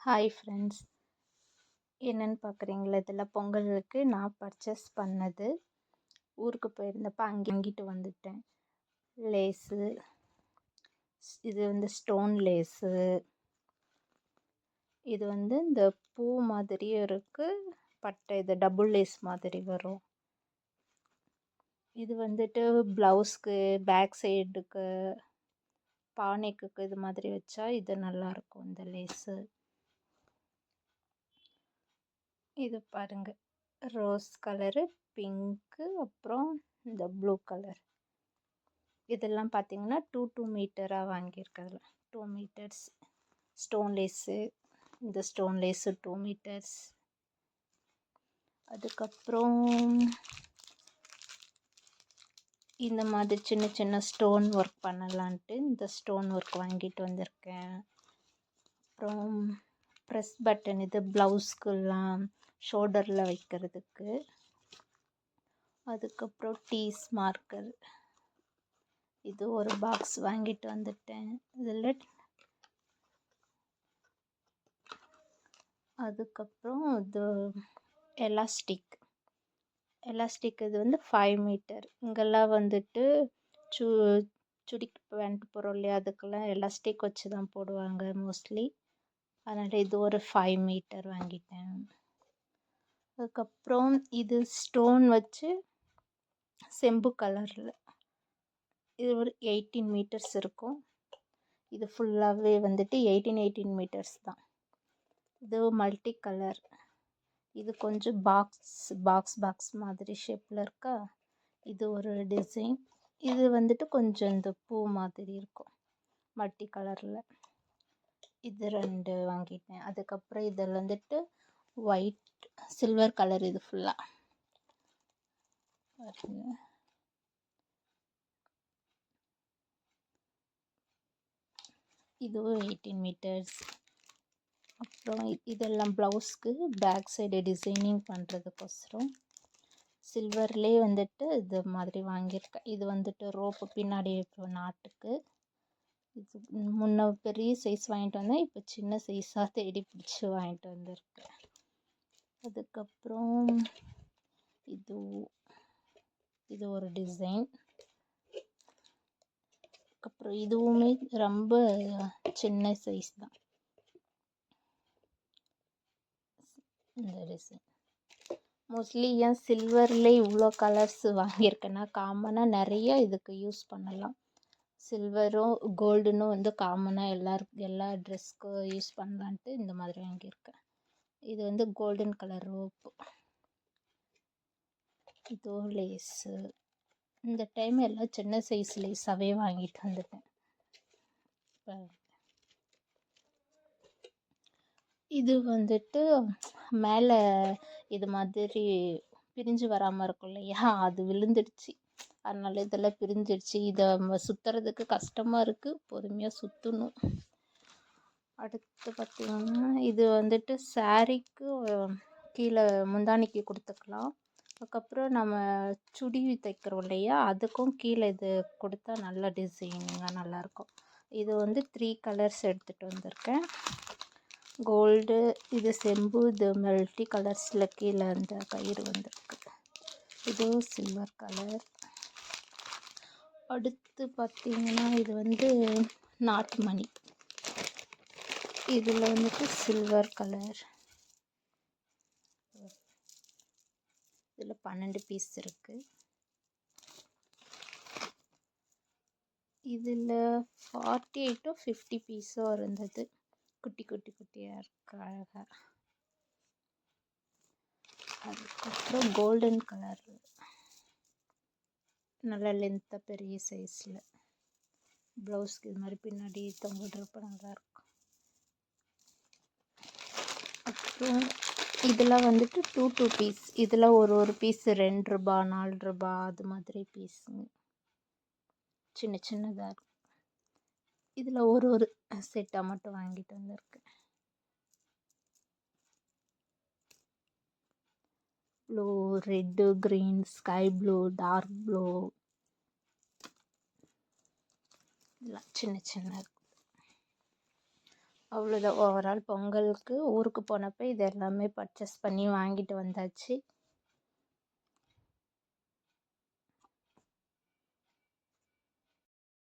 Hi friends, என்னென்னு பார்க்குறீங்களா? இதில் பொங்கலுக்கு நான் பர்ச்சேஸ் பண்ணது. ஊருக்கு போயிருந்தப்போ அங்கே வாங்கிட்டு வந்துட்டேன். லேஸு, இது வந்து ஸ்டோன் லேஸு, இது வந்து இந்த பூ மாதிரியும் இருக்குது, பட்டை இது டபுள் லேஸ் மாதிரி வரும். இது வந்துட்டு ப்ளவுஸ்க்கு, பேக் சைடுக்கு, பானைக்கு இது மாதிரி வச்சா இது நல்லாயிருக்கும் இந்த லேஸு. இது பாருங்க, ரோஸ் கலரு, பிங்க்கு, அப்புறம் இந்த ப்ளூ கலர். இதெல்லாம் பார்த்தீங்கன்னா 2 மீட்டராக வாங்கியிருக்கிறதுல 2 மீட்டர்ஸ் ஸ்டோன் லேஸு. இந்த ஸ்டோன் லேஸு 2 மீட்டர்ஸ். அதுக்கப்புறம் இந்த மாதிரி சின்ன சின்ன ஸ்டோன் ஒர்க் பண்ணலான்ட்டு இந்த ஸ்டோன் ஒர்க் வாங்கிட்டு வந்திருக்கேன். அப்புறம் ப்ரெஸ் பட்டன், இது ப்ளவுஸ்க்குலாம் ஷோல்டரில் வைக்கிறதுக்கு. அதுக்கப்புறம் டீஸ் மார்க்கர், இது ஒரு பாக்ஸ் வாங்கிட்டு வந்துட்டேன். இதில் அதுக்கப்புறம் இது எலாஸ்டிக், இது வந்து 5 மீட்டர். இங்கெல்லாம் வந்துட்டு சுடி பேண்ட் போடுறோம் இல்லையா, அதுக்கெல்லாம் எலாஸ்டிக் வச்சு தான் போடுவாங்க மோஸ்ட்லி. அதனால் இது ஒரு 5 மீட்டர் வாங்கிட்டேன். அதுக்கப்புறம் இது ஸ்டோன் வச்சு செம்பு கலரில், இது ஒரு 18 மீட்டர்ஸ் இருக்கும். இது ஃபுல்லாகவே வந்துட்டு 18 மீட்டர்ஸ் தான். இது மல்டி கலர், இது கொஞ்சம் பாக்ஸ் மாதிரி ஷேப்பில் இருக்கா. இது ஒரு டிசைன். இது வந்துட்டு கொஞ்சம் இந்த பூ மாதிரி இருக்கும் மல்டி கலரில். இது 2 வாங்கிட்டேன். அதுக்கப்புறம் இதில் வந்துட்டு ஒயிட் சில்வர் கலர், இது ஃபுல்லாக இதுவும் 18 மீட்டர்ஸ். அப்புறம் இதெல்லாம் ப்ளவுஸ்க்கு பேக் சைடு டிசைனிங் பண்ணுறதுக்கோசரம் சில்வர்லேயே வந்துட்டு இது மாதிரி வாங்கியிருக்கேன். இது வந்துட்டு ரோப்பு பின்னாடி நாட்டுக்கு. இது முன்ன பெரிய சைஸ் வாங்கிட்டு வந்தேன், இப்போ சின்ன சைஸாக தேடி பிடிச்சி வாங்கிட்டு வந்திருக்கேன். அதுக்கப்புறம் இது ஒரு டிசைன். அப்புறம் இதுவுமே ரொம்ப சின்ன சைஸ் தான். இந்த டிசைன் மோஸ்ட்லி ஏன் சில்வர்லேயே இவ்வளோ கலர்ஸ் வாங்கியிருக்கேன்னா, காமனாக நிறைய இதுக்கு யூஸ் பண்ணலாம். சில்வரும் கோல்டுனும் வந்து காமனாக எல்லா ட்ரெஸ்க்கும் யூஸ் பண்ணலான்ட்டு இந்த மாதிரி வாங்கியிருக்கேன். இது வந்து கோல்டன் கலர் ரோப்பு. இதோ லேஸு. இந்த டைம் எல்லாம் சின்ன சைஸ் லேஸாகவே வாங்கிட்டு வந்துட்டேன். இது வந்துட்டு மேலே இது மாதிரி பிரிஞ்சு வராமல் இருக்கும் இல்லையா, அது விழுந்துடுச்சு. அதனால இதெல்லாம் பிரிஞ்சிடுச்சு. இதை சுற்றுறதுக்கு கஷ்டமாக இருக்குது, பொறுமையாக சுற்றணும். அடுத்து பார்த்திங்கன்னா இது வந்துட்டு சாரீக்கு கீழே முந்தானிக்கு கொடுத்துக்கலாம். அதுக்கப்புறம் நம்ம சுடி தைக்கிறோம் இல்லையா, அதுக்கும் கீழே இது கொடுத்தா நல்ல டிசைனிங்காக நல்லாயிருக்கும். இது வந்து 3 கலர்ஸ் எடுத்துகிட்டு வந்திருக்கேன். கோல்டு, இது செம்பு, இது மல்டி கலர்ஸில் கீழே அந்த கயிறு வந்திருக்கு. இது சில்வர் கலர். அடுத்து பார்த்திங்கன்னா இது வந்து நாட்டு மணி. இதில் வந்துட்டு சில்வர் கலர். இதில் 12 பீஸ் இருக்குது. இதில் 48 to 50 பீஸோ இருந்தது. குட்டி குட்டியாக இருக்கு, அழகாக. அதுக்கப்புறம் கோல்டன் கலர், நல்ல லென்த்தாக பெரிய சைஸில். ப்ளவுஸ்க்கு இது மாதிரி பின்னாடி தொங்குறப்ப நல்லாயிருக்கும். அப்புறம் இதெல்லாம் வந்துட்டு 2 பீஸ். இதில் ஒரு பீஸ் 2 ரூபாய் 4 ரூபாய் அது மாதிரி பீஸுங்க, சின்னதாக இருக்கும். இதில் ஒரு செட்டாக மட்டும் வாங்கிட்டு வந்திருக்கேன். Blue, red, green, sky blue, dark blue, இதெல்லாம் சின்ன இருக்கும். அவ்வளோதான். ஓவரால் பொங்கலுக்கு ஊருக்கு போனப்போ இது எல்லாமே பர்ச்சேஸ் பண்ணி வாங்கிட்டு வந்தாச்சு.